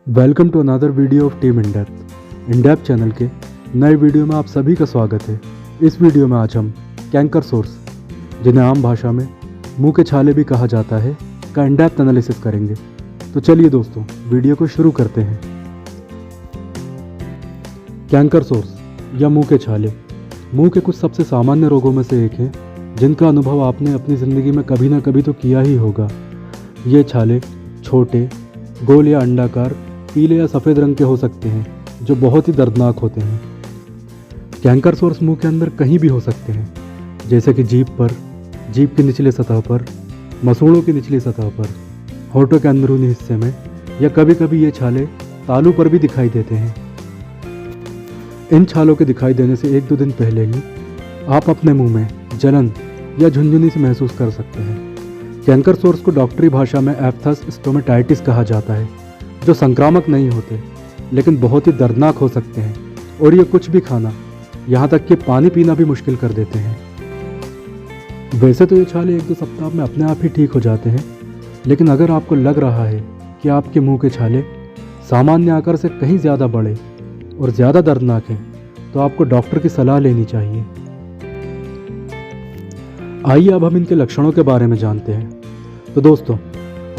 Welcome to another video of team in depth channel के नए video में आप सभी का स्वागत है। इस वीडियो में आज हम कैंकर सोर्स, जिन्हें आम भाषा में मुंह के छाले भी कहा जाता है, का इन डेप्थ एनालिसिस करेंगे। तो चलिए दोस्तों, वीडियो को शुरू करते हैं। कैंकर सोर्स या मुंह के छाले मुंह के कुछ सबसे सामान्य रोगों में से एक है, जिनका अनुभव आपने अपनी ज़िंदगी में कभी ना कभी तो किया ही होगा। ये छाले छोटे, गोल या अंडाकार, पीले या सफ़ेद रंग के हो सकते हैं, जो बहुत ही दर्दनाक होते हैं। कैंकर सोर्स मुंह के अंदर कहीं भी हो सकते हैं, जैसे कि जीभ पर, जीभ की निचली सतह पर, मसूड़ों की निचली सतह पर, होठों के अंदरूनी हिस्से में, या कभी कभी ये छाले तालू पर भी दिखाई देते हैं। इन छालों के दिखाई देने से 1-2 दिन पहले ही आप अपने मुंह में जलन या झुनझुनी से महसूस कर सकते हैं। कैंकर सोर्स को डॉक्टरी भाषा में एप्थस स्टोमेटाइटिस कहा जाता है, जो संक्रामक नहीं होते लेकिन बहुत ही दर्दनाक हो सकते हैं, और ये कुछ भी खाना, यहाँ तक कि पानी पीना भी मुश्किल कर देते हैं। वैसे तो ये छाले 1-2 सप्ताह में अपने आप ही ठीक हो जाते हैं, लेकिन अगर आपको लग रहा है कि आपके मुंह के छाले सामान्य आकार से कहीं ज़्यादा बड़े और ज़्यादा दर्दनाक हैं, तो आपको डॉक्टर की सलाह लेनी चाहिए। आइए अब हम इनके लक्षणों के बारे में जानते हैं। तो दोस्तों,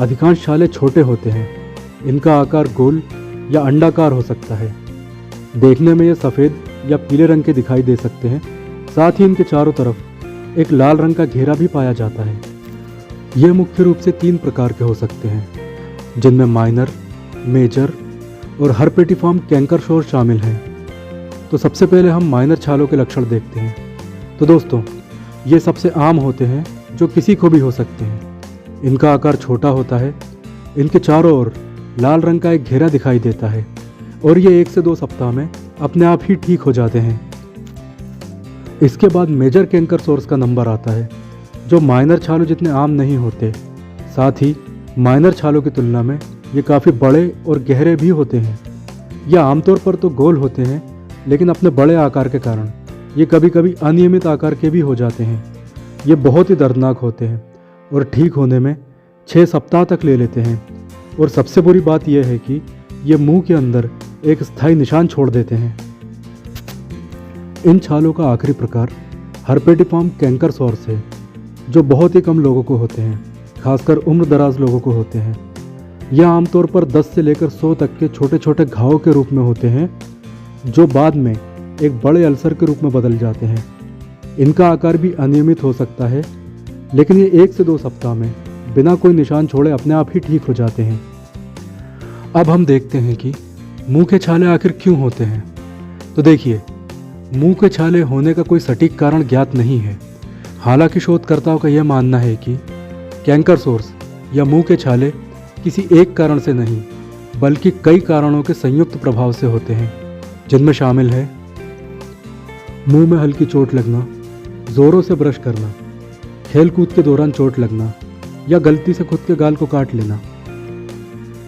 अधिकांश छाले छोटे होते हैं। इनका आकार गोल या अंडाकार हो सकता है। देखने में ये सफ़ेद या पीले रंग के दिखाई दे सकते हैं। साथ ही इनके चारों तरफ एक लाल रंग का घेरा भी पाया जाता है। ये मुख्य रूप से 3 प्रकार के हो सकते हैं, जिनमें माइनर, मेजर और हर्पेटिफॉर्म कैंकर सोर्स शामिल हैं। तो सबसे पहले हम माइनर छालों के लक्षण देखते हैं। तो दोस्तों, ये सबसे आम होते हैं, जो किसी को भी हो सकते हैं। इनका आकार छोटा होता है, इनके चारों ओर लाल रंग का एक घेरा दिखाई देता है, और ये 1 से 2 सप्ताह में अपने आप ही ठीक हो जाते हैं। इसके बाद मेजर कैंकर सोर्स का नंबर आता है, जो माइनर छालों जितने आम नहीं होते। साथ ही माइनर छालों की तुलना में ये काफ़ी बड़े और गहरे भी होते हैं। यह आमतौर पर तो गोल होते हैं, लेकिन अपने बड़े आकार के कारण ये कभी कभी अनियमित आकार के भी हो जाते हैं। ये बहुत ही दर्दनाक होते हैं और ठीक होने में 6 सप्ताह तक ले लेते हैं। और सबसे बुरी बात यह है कि ये मुंह के अंदर एक स्थायी निशान छोड़ देते हैं। इन छालों का आखिरी प्रकार हर्पेटिफॉर्म कैंकर सोर्स है, जो बहुत ही कम लोगों को होते हैं, खासकर उम्र दराज लोगों को होते हैं। यह आमतौर पर 10 से लेकर 100 तक के छोटे छोटे घावों के रूप में होते हैं, जो बाद में एक बड़े अल्सर के रूप में बदल जाते हैं। इनका आकार भी अनियमित हो सकता है, लेकिन ये 1 से 2 सप्ताह में बिना कोई निशान छोड़े अपने आप ही ठीक हो जाते हैं। अब हम देखते हैं कि मुंह के छाले आखिर क्यों होते हैं। तो देखिए, मुंह के छाले होने का कोई सटीक कारण ज्ञात नहीं है। हालांकि शोधकर्ताओं का यह मानना है कि कैंकर सोर्स या मुंह के छाले किसी एक कारण से नहीं, बल्कि कई कारणों के संयुक्त प्रभाव से होते हैं, जिनमें शामिल है मुंह में हल्की चोट लगना, ज़ोरों से ब्रश करना, खेल कूद के दौरान चोट लगना, या गलती से खुद के गाल को काट लेना,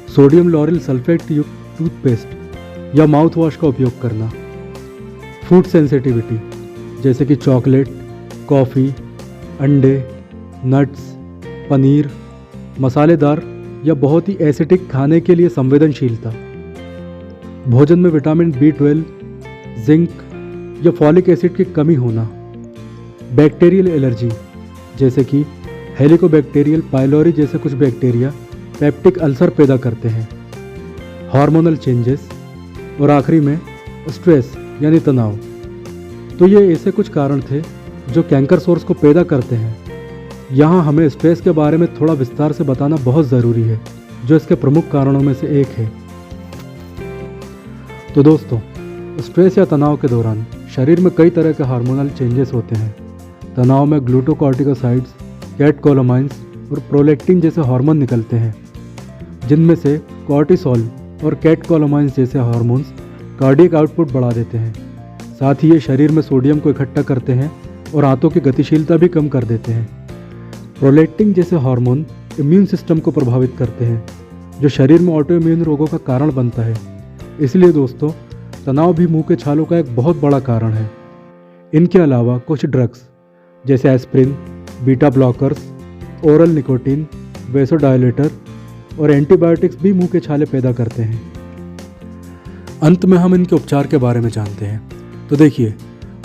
सोडियम लॉरेल सल्फेट युक्त टूथपेस्ट या माउथ वॉश का उपयोग करना, फूड सेंसिटिविटी जैसे कि चॉकलेट, कॉफ़ी, अंडे, नट्स, पनीर, मसालेदार या बहुत ही एसिडिक खाने के लिए संवेदनशीलता, भोजन में विटामिन B12, जिंक या फॉलिक एसिड की कमी होना, बैक्टीरियल एलर्जी जैसे कि हेलिकोबैक्टीरियल पाइलोरी जैसे कुछ बैक्टीरिया पेप्टिक अल्सर पैदा करते हैं, हार्मोनल चेंजेस, और आखिरी में स्ट्रेस यानी तनाव। तो ये ऐसे कुछ कारण थे जो कैंकर सोर्स को पैदा करते हैं। यहाँ हमें स्ट्रेस के बारे में थोड़ा विस्तार से बताना बहुत ज़रूरी है, जो इसके प्रमुख कारणों में से एक है। तो दोस्तों, स्ट्रेस या तनाव के दौरान शरीर में कई तरह के हार्मोनल चेंजेस होते हैं। तनाव में ग्लूकोकॉर्टिकोसाइड्स, कैटकोलामाइंस और प्रोलेक्टिन जैसे हार्मोन निकलते हैं, जिनमें से कॉर्टिसोल और कैटकोलामाइंस जैसे हार्मोन्स कार्डियक आउटपुट बढ़ा देते हैं। साथ ही ये शरीर में सोडियम को इकट्ठा करते हैं और आंतों की गतिशीलता भी कम कर देते हैं। प्रोलेक्टिन जैसे हार्मोन इम्यून सिस्टम को प्रभावित करते हैं, जो शरीर में ऑटो इम्यून रोगों का कारण बनता है। इसलिए दोस्तों, तनाव भी मुंह के छालों का एक बहुत बड़ा कारण है। इनके अलावा कुछ ड्रग्स जैसे aspirin, beta blockers, oral nicotine, वेसोडायलेटर और एंटीबायोटिक्स भी मुंह के छाले पैदा करते हैं। अंत में हम इनके उपचार के बारे में जानते हैं। तो देखिए,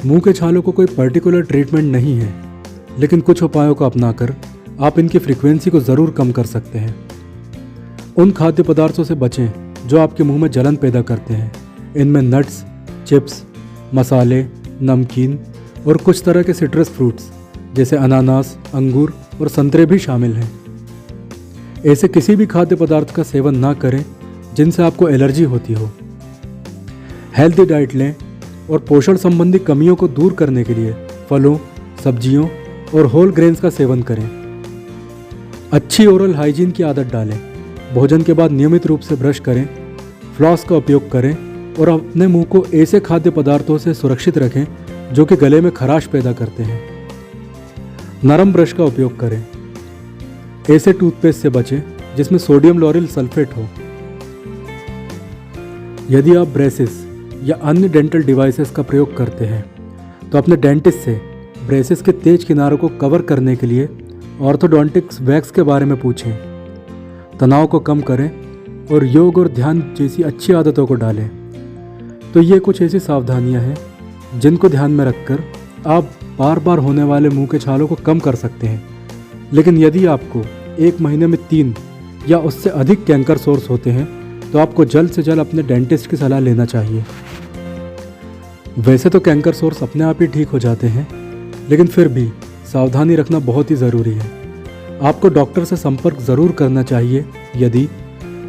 मुंह के छालों को कोई पर्टिकुलर ट्रीटमेंट नहीं है, लेकिन कुछ उपायों को अपनाकर आप इनकी फ्रीक्वेंसी को ज़रूर कम कर सकते हैं। उन खाद्य पदार्थों से बचें जो आपके मुंह में जलन पैदा करते हैं। इनमें नट्स, चिप्स, मसाले, नमकीन और कुछ तरह के सिट्रस फ्रूट्स जैसे अनानास, अंगूर और संतरे भी शामिल हैं। ऐसे किसी भी खाद्य पदार्थ का सेवन ना करें जिनसे आपको एलर्जी होती हो। हेल्दी डाइट लें और पोषण संबंधी कमियों को दूर करने के लिए फलों, सब्जियों और होल ग्रेन्स का सेवन करें। अच्छी ओरल हाइजीन की आदत डालें। भोजन के बाद नियमित रूप से ब्रश करें, फ्लॉस का उपयोग करें और अपने मुंह को ऐसे खाद्य पदार्थों से सुरक्षित रखें जो कि गले में खराश पैदा करते हैं। नरम ब्रश का उपयोग करें। ऐसे टूथपेस्ट से बचें जिसमें सोडियम लॉरिल सल्फेट हो। यदि आप ब्रेसेस या अन्य डेंटल डिवाइसेस का प्रयोग करते हैं तो अपने डेंटिस्ट से ब्रेसेस के तेज किनारों को कवर करने के लिए ऑर्थोडोंटिक्स वैक्स के बारे में पूछें। तनाव को कम करें और योग और ध्यान जैसी अच्छी आदतों को डालें। तो ये कुछ ऐसी सावधानियां हैं जिनको ध्यान में रखकर आप बार बार होने वाले मुंह के छालों को कम कर सकते हैं। लेकिन यदि आपको 1 महीने में 3 या उससे अधिक कैंकर सोर्स होते हैं तो आपको जल्द से जल्द अपने डेंटिस्ट की सलाह लेना चाहिए। वैसे तो कैंकर सोर्स अपने आप ही ठीक हो जाते हैं, लेकिन फिर भी सावधानी रखना बहुत ही ज़रूरी है। आपको डॉक्टर से संपर्क ज़रूर करना चाहिए यदि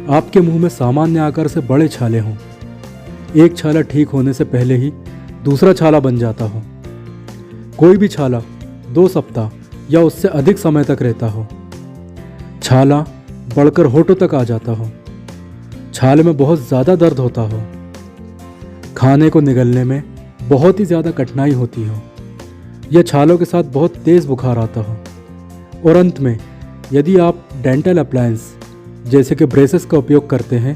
आपके मुंह में सामान्य आकार से बड़े छाले हों, एक छाला ठीक होने से पहले ही दूसरा छाला बन जाता हो, कोई भी छाला 2 सप्ताह या उससे अधिक समय तक रहता हो, छाला बढ़कर होठों तक आ जाता हो, छाले में बहुत ज़्यादा दर्द होता हो, खाने को निगलने में बहुत ही ज़्यादा कठिनाई होती हो, या छालों के साथ बहुत तेज़ बुखार आता हो, और अंत में यदि आप डेंटल अप्लायंस जैसे कि ब्रेसेस का उपयोग करते हैं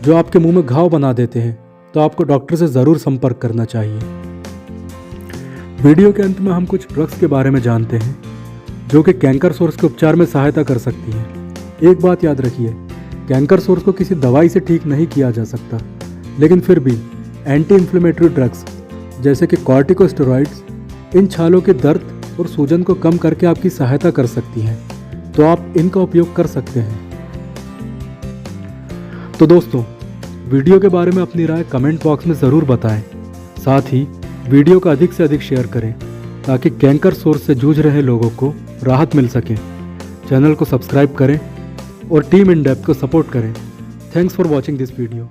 जो आपके मुंह में घाव बना देते हैं, तो आपको डॉक्टर से ज़रूर संपर्क करना चाहिए। वीडियो के अंत में हम कुछ ड्रग्स के बारे में जानते हैं जो कि कैंकर सोर्स के उपचार में सहायता कर सकती हैं। एक बात याद रखिए, कैंकर सोर्स को किसी दवाई से ठीक नहीं किया जा सकता, लेकिन फिर भी एंटी इन्फ्लेमेटरी ड्रग्स जैसे कि कॉर्टिकोस्टेरॉइड्स इन छालों के दर्द और सूजन को कम करके आपकी सहायता कर सकती हैं, तो आप इनका उपयोग कर सकते हैं। तो दोस्तों, वीडियो के बारे में अपनी राय कमेंट बॉक्स में ज़रूर बताएं। साथ ही वीडियो को अधिक से अधिक शेयर करें ताकि कैंकर सोर्स से जूझ रहे लोगों को राहत मिल सके। चैनल को सब्सक्राइब करें और टीम इन डेप्थ को सपोर्ट करें। Thanks for watching this video.